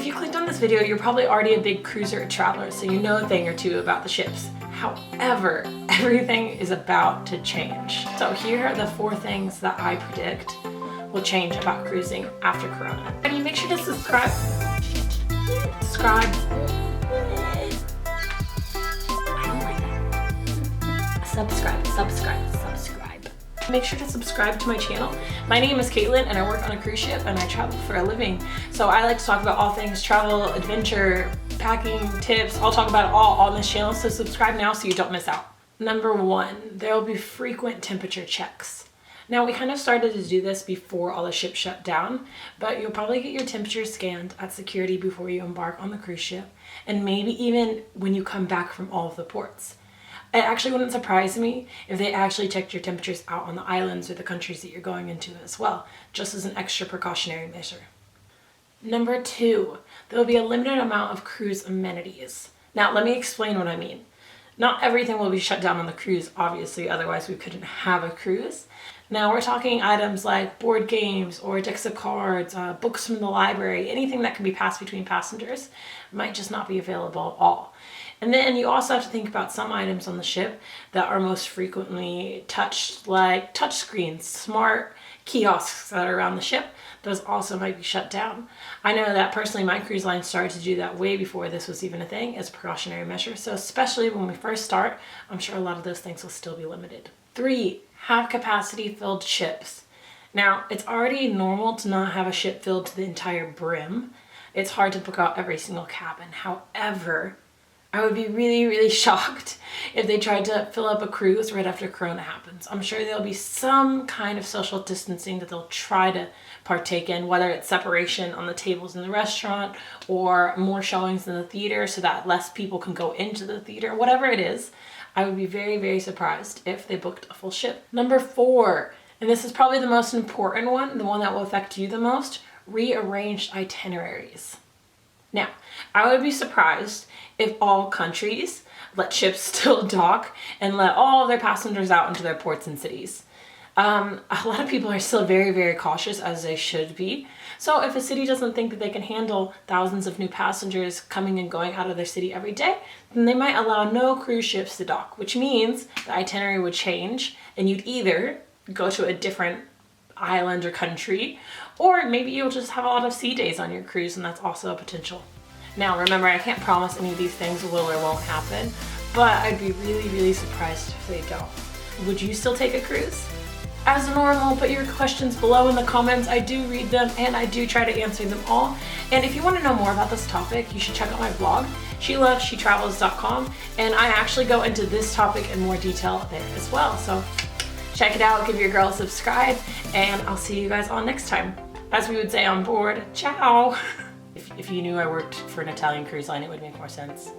you clicked on this video, you're probably already a big cruiser traveler, so you know a thing or two about the ships. However, everything is about to change. So here are the 4 things that I predict will change about cruising after Corona. And you make sure to subscribe. Subscribe. I don't like that. Subscribe. Make sure to subscribe to my channel. My name is Caitlin and I work on a cruise ship and I travel for a living. So I like to talk about all things travel, adventure, packing, tips. I'll talk about it all on this channel, so subscribe now so you don't miss out. Number 1, there will be frequent temperature checks. Now we kind of started to do this before all the ships shut down, but you'll probably get your temperature scanned at security before you embark on the cruise ship, and maybe even when you come back from all of the ports. It actually wouldn't surprise me if they actually checked your temperatures out on the islands or the countries that you're going into as well, just as an extra precautionary measure. Number 2, there will be a limited amount of cruise amenities. Now, let me explain what I mean. Not everything will be shut down on the cruise, obviously, otherwise we couldn't have a cruise. Now, we're talking items like board games or decks of cards, books from the library, anything that can be passed between passengers might just not be available at all. And then you also have to think about some items on the ship that are most frequently touched, like touchscreens, smart kiosks that are around the ship. Those also might be shut down. I know that personally my cruise line started to do that way before this was even a thing as a precautionary measure. So especially when we first start, I'm sure a lot of those things will still be limited. 3, have capacity filled ships. Now, it's already normal to not have a ship filled to the entire brim. It's hard to book out every single cabin. However, I would be really shocked if they tried to fill up a cruise right after Corona happens. I'm sure there'll be some kind of social distancing that they'll try to partake in, whether it's separation on the tables in the restaurant or more showings in the theater so that less people can go into the theater. Whatever it is, I would be very surprised if they booked a full ship. Number 4, and this is probably the most important one, the one that will affect you the most, rearranged itineraries. Now, I would be surprised if all countries let ships still dock and let all of their passengers out into their ports and cities. A lot of people are still very cautious, as they should be. So if a city doesn't think that they can handle thousands of new passengers coming and going out of their city every day, then they might allow no cruise ships to dock, which means the itinerary would change and you'd either go to a different island or country, or maybe you'll just have a lot of sea days on your cruise, and that's also a potential. Now remember, I can't promise any of these things will or won't happen, but I'd be really surprised if they don't. Would you still take a cruise? As normal, put your questions below in the comments. I do read them and I do try to answer them all. And if you want to know more about this topic, you should check out my blog, SheLovesSheTravels.com, and I actually go into this topic in more detail there as well. So check it out, give your girl a subscribe, and I'll see you guys all next time. As we would say on board, ciao! If you knew I worked for an Italian cruise line, it would make more sense.